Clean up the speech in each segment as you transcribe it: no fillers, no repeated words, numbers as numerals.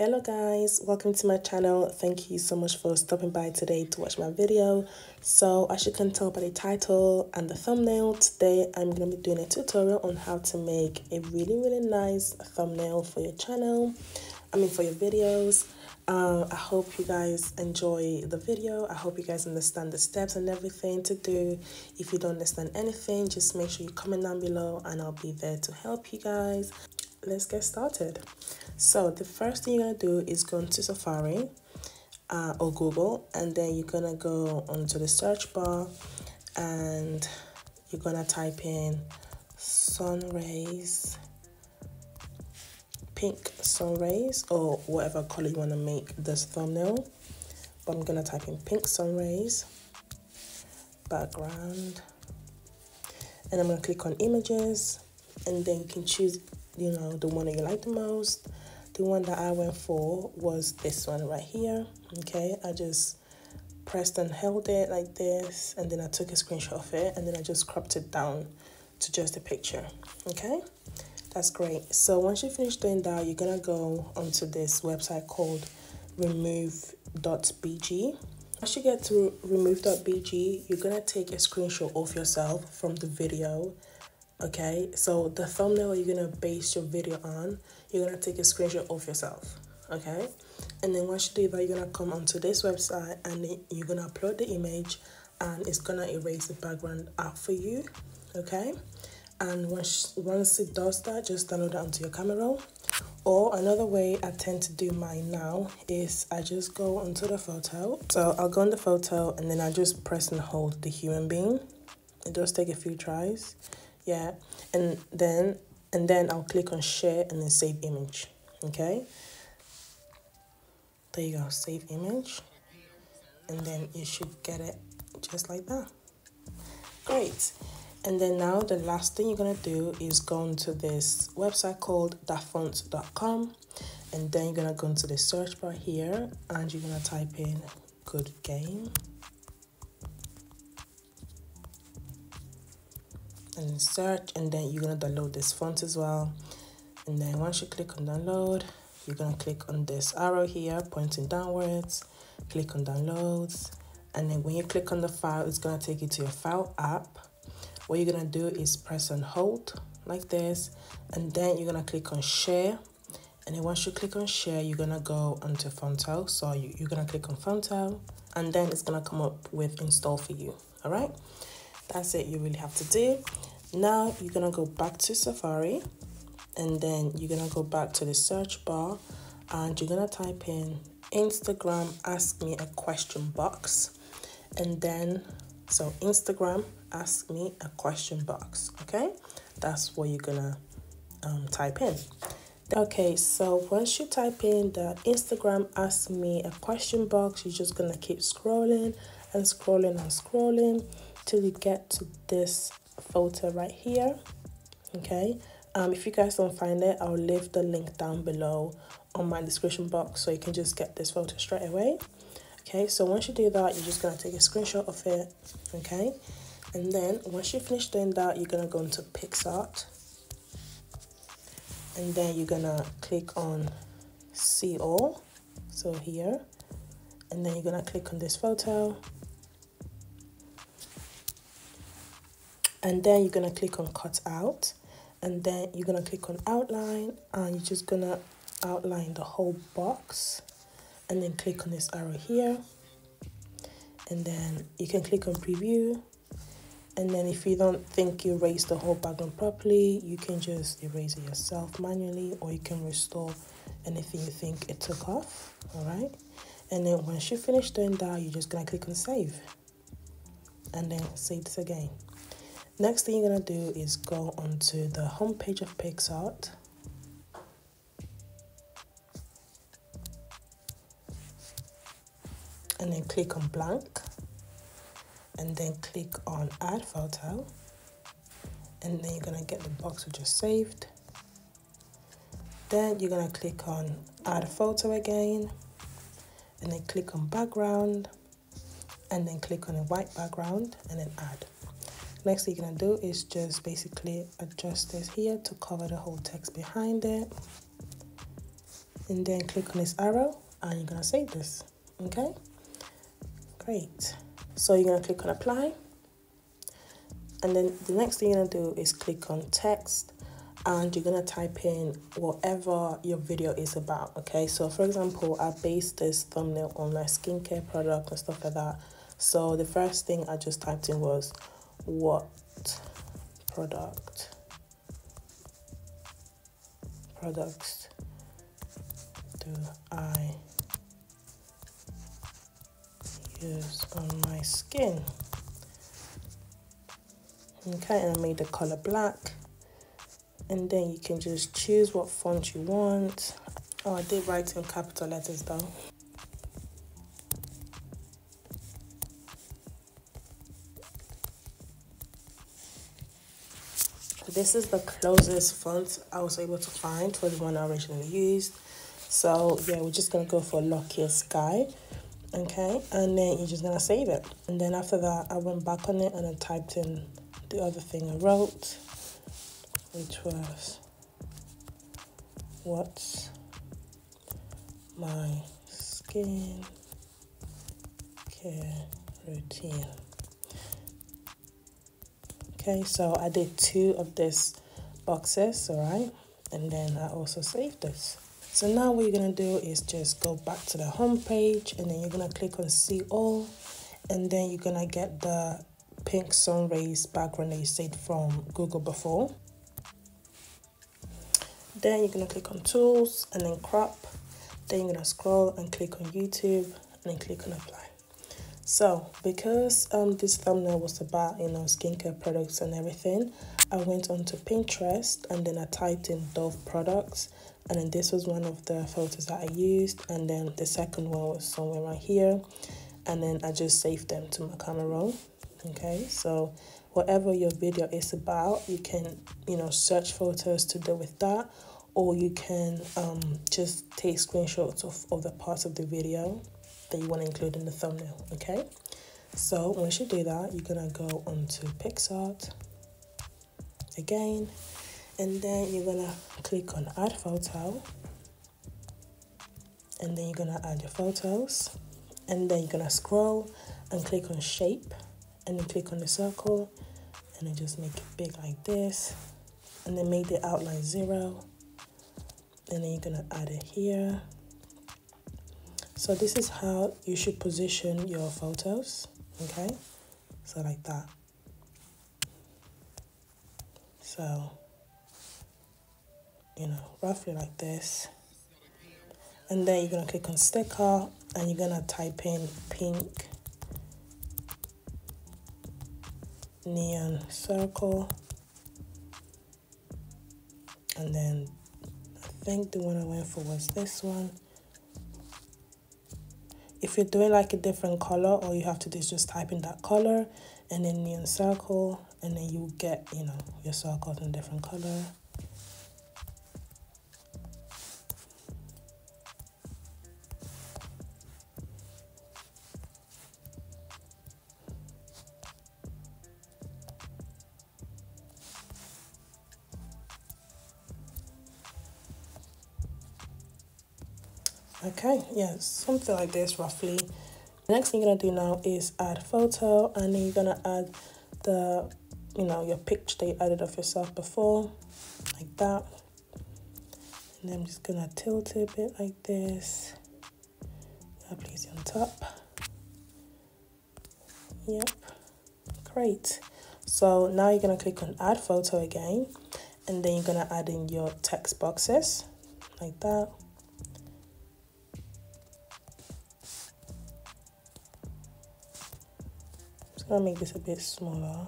Hello guys, welcome to my channel. Thank you so much for stopping by today to watch my video. So as you can tell by the title and the thumbnail, today I'm going to be doing a tutorial on how to make a really nice thumbnail for your channel. For your videos. I hope you guys enjoy the video. I hope you guys understand the steps and everything to do. If you don't understand anything, just make sure you comment down below and I'll be there to help you guys. Let's get started. So the first thing you're gonna do is go into Safari or Google, and then you're gonna go onto the search bar and you're gonna type in sun rays, pink sun rays, or whatever color you want to make this thumbnail. But I'm gonna type in pink sun rays, background, and I'm gonna click on images, and then you can choose the one that you like the most. The one that I went for was this one right here. Okay, I just pressed and held it like this, and then I took a screenshot of it, and then I just cropped it down to just a picture. Okay, that's great. So once you finish doing that, you're gonna go onto this website called remove.bg. Once you get to remove.bg, you're gonna take a screenshot of yourself from the video. Okay, so the thumbnail you're gonna base your video on, you're gonna take a screenshot of yourself. Okay, and then once you do that, you're gonna come onto this website and you're gonna upload the image, and it's gonna erase the background out for you. Okay, and once it does that, just download it onto your camera roll. Or another way I tend to do mine now is I just go onto the photo. So I'll go on the photo and then I just press and hold the human being. It does take a few tries. Yeah, and then I'll click on share and then save image. Okay, there you go, save image, and then you should get it just like that. Great. And then now the last thing you're gonna do is go into this website called dafont.com, and then you're gonna go into the search bar here and you're gonna type in good game. And search, and then you're gonna download this font as well. And then once you click on download, you're gonna click on this arrow here pointing downwards, click on downloads, and then when you click on the file, it's gonna take you to your file app. What you're gonna do is press and hold like this, and then you're gonna click on share, and then once you click on share, you're gonna go onto Fonto. So you're gonna click on Fonto, and then it's gonna come up with install for you. All right, that's it. You really have to do. Now you're gonna go back to Safari, and then you're gonna go back to the search bar, and you're gonna type in Instagram ask me a question box, and then so Instagram ask me a question box. Okay, that's what you're gonna type in. Okay, so once you type in the Instagram ask me a question box, you're just gonna keep scrolling and scrolling and scrolling till you get to this photo right here. Okay, if you guys don't find it, I'll leave the link down below on my description box so you can just get this photo straight away. Okay, so once you do that, you're just gonna take a screenshot of it. Okay, and then once you finish doing that, you're gonna go into PicsArt, and then you're gonna click on see all, so here, and then you're gonna click on this photo, and then you're gonna click on cut out, and then you're gonna click on outline, and you're just gonna outline the whole box, and then click on this arrow here, and then you can click on preview, and then if you don't think you erased the whole background properly, you can just erase it yourself manually, or you can restore anything you think it took off. All right, and then once you finish doing that, you're just gonna click on save, and then save this again. Next thing you're gonna do is go onto the home page of PicsArt, and then click on blank, and then click on add photo, and then you're gonna get the box we just saved. Then you're gonna click on add photo again, and then click on background, and then click on a white background, and then add. Next thing you're gonna do is just basically adjust this here to cover the whole text behind it. and then click on this arrow and you're gonna save this. Okay, great. So you're gonna click on apply, and then the next thing you're gonna do is click on text, and you're gonna type in whatever your video is about. Okay, so for example, I based this thumbnail on my skincare product and stuff like that. So the first thing I just typed in was, what products do I use on my skin? Okay, and I made the color black, and then you can just choose what font you want. Oh, I did write in capital letters though. This is the closest font I was able to find for the one I originally used. So yeah, we're just gonna go for Lockyer Sky. Okay, and then you're just gonna save it. And then after that, I went back on it and I typed in the other thing I wrote, which was, what's my skin care routine? Okay, so I did 2 of this boxes, all right, and then I also saved this. So now what you're gonna do is just go back to the home page, and then you're gonna click on see all, and then you're gonna get the pink sun rays background that you saved from Google before. Then you're gonna click on tools and then crop. Then you're gonna scroll and click on YouTube and then click on apply. So because this thumbnail was about, you know, skincare products and everything, I went onto Pinterest and then I typed in Dove products, and then this was one of the photos that I used, and then the second one was somewhere right here, and then I just saved them to my camera roll. Okay, so whatever your video is about, you can, you know, search photos to do with that, or you can just take screenshots of the parts of the video that you want to include in the thumbnail. Okay, so once you do that, you're gonna go onto PicsArt again, and then you're gonna click on add photo, and then you're gonna add your photos, and then you're gonna scroll and click on shape, and then click on the circle, and then just make it big like this, and then make the outline 0, and then you're gonna add it here. So this is how you should position your photos. Okay, so like that. So, you know, roughly like this. And then you're gonna click on sticker, and you're gonna type in pink neon circle, and then I think the one I went for was this one. If you're doing like a different color, all you have to do is just type in that color and then neon circle, and then you get, you know, your circles in different color. Okay, yeah, something like this roughly. The next thing you're gonna do now is add photo, and then you're gonna add the, you know, your picture that you added of yourself before, like that. And then I'm just gonna tilt it a bit like this. I'll place it on top. Yep, great. So now you're gonna click on add photo again, and then you're gonna add in your text boxes, like that. I'm gonna make this a bit smaller.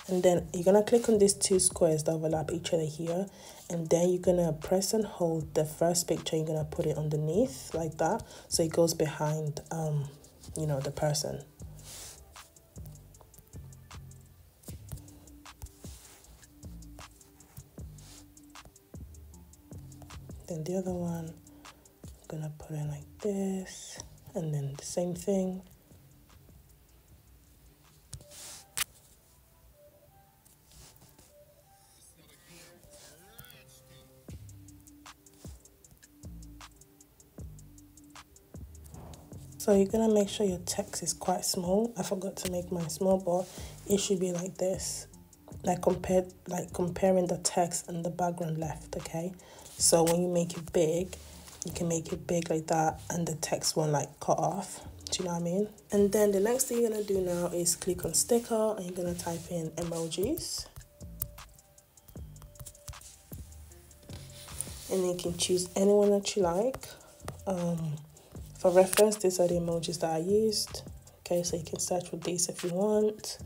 And then you're gonna click on these 2 squares that overlap each other here, and then you're gonna press and hold the first picture, you're gonna put it underneath like that, so it goes behind you know, the person. Then the other one, I'm gonna put it like this, and then the same thing. So you're gonna make sure your text is quite small. I forgot to make mine small, but it should be like this, like comparing the text and the background left. Okay, so when you make it big, you can make it big like that, and the text won't like cut off. Do you know what I mean? And then the next thing you're gonna do now is click on sticker, and you're gonna type in emojis, and you can choose anyone that you like. For reference, these are the emojis that I used. Okay, so you can search for these if you want.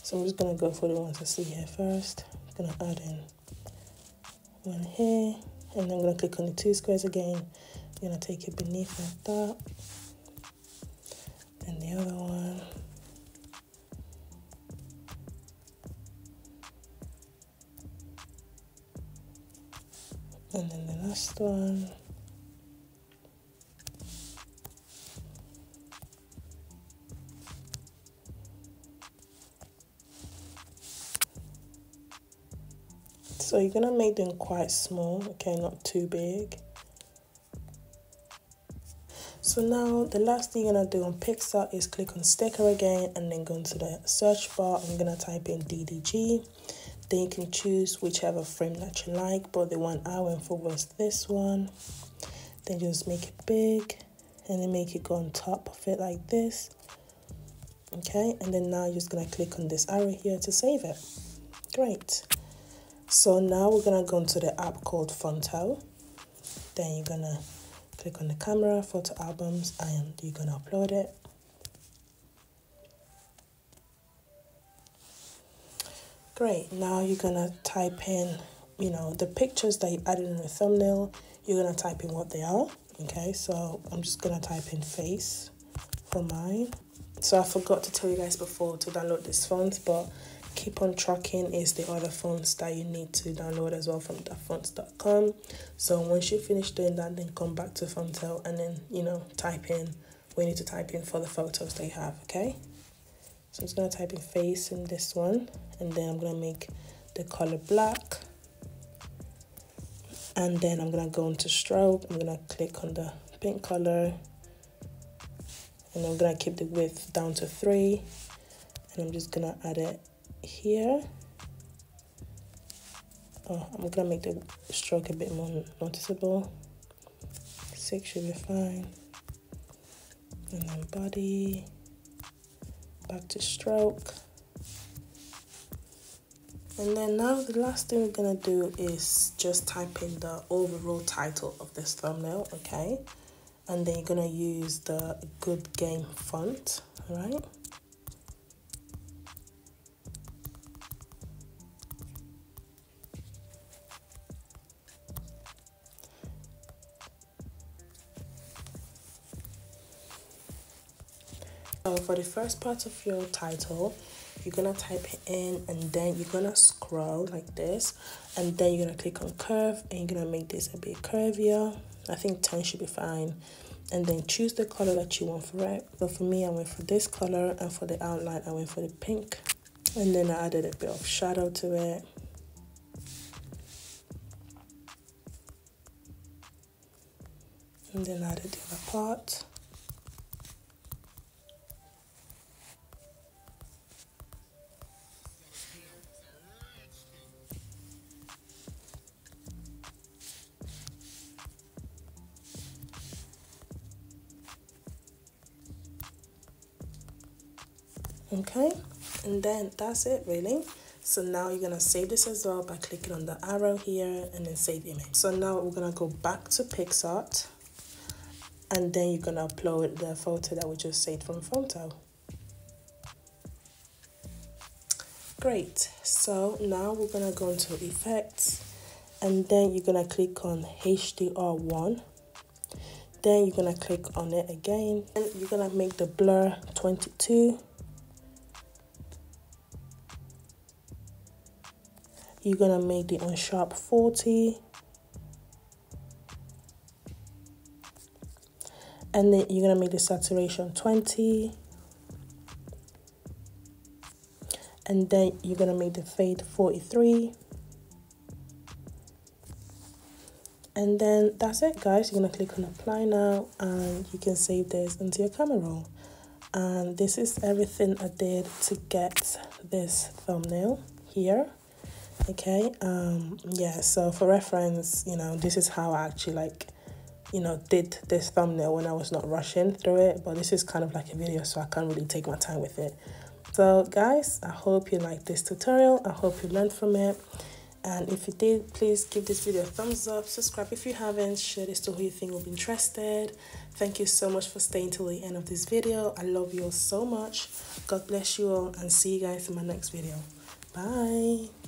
So I'm just gonna go for the ones I see here first. I'm gonna add in one here, and then I'm gonna click on the two squares again. I'm gonna take it beneath like that, and the other one. And then the last one. So you're gonna make them quite small, okay, not too big. So now the last thing you're gonna do on Pixar is click on sticker again, and then go into the search bar. I'm gonna type in DDG. Then you can choose whichever frame that you like, but the one I went for was this one. Then just make it big, and then make it go on top of it like this. Okay, and then now you're just gonna click on this arrow here to save it. Great. So now we're gonna go into the app called Fonto. Then you're gonna click on the camera, photo albums, and you're gonna upload it. Great, now you're gonna type in, the pictures that you added in the thumbnail. You're gonna type in what they are. Okay, so I'm just gonna type in face for mine. So I forgot to tell you guys before to download this font, but Keep on Trucking is the other fonts that you need to download as well from dafonts.com. So once you finish doing that, then come back to Fonto and then, type in what you need to type in for the photos that you have, okay? So I'm just going to type in face in this one, and then I'm going to make the color black. And then I'm going to go into stroke. I'm going to click on the pink color, and I'm going to keep the width down to 3, and I'm just going to add it here. I'm gonna make the stroke a bit more noticeable. 6 should be fine. And then body, back to stroke. And then now the last thing we're gonna do is just type in the overall title of this thumbnail, okay? And then you're gonna use the Good Game font, all right? So for the first part of your title, you're gonna type it in, and then you're gonna scroll like this, and then you're gonna click on curve, and you're gonna make this a bit curvier. I think 10 should be fine. And then choose the color that you want for it. So for me, I went for this color, and for the outline, I went for the pink. And then I added a bit of shadow to it. And then I added the other part. Okay, and then that's it really. So now you're gonna save this as well by clicking on the arrow here and then save image. So now we're gonna go back to PicsArt, and then you're gonna upload the photo that we just saved from Fonto. Great, so now we're gonna go into effects, and then you're gonna click on HDR1. Then you're gonna click on it again, and you're gonna make the blur 22. You're gonna make the unsharp 40. And then you're gonna make the saturation 20. And then you're gonna make the fade 43. And then that's it, guys. You're gonna click on apply now, and you can save this into your camera roll. And this is everything I did to get this thumbnail here. Okay, yeah, so for reference, you know, this is how I actually like, you know, did this thumbnail when I was not rushing through it, but this is kind of like a video, so I can't really take my time with it. So guys, I hope you liked this tutorial. I hope you learned from it. And if you did, please give this video a thumbs up, subscribe if you haven't, share this to who you think will be interested. Thank you so much for staying till the end of this video. I love you all so much. God bless you all, and see you guys in my next video. Bye.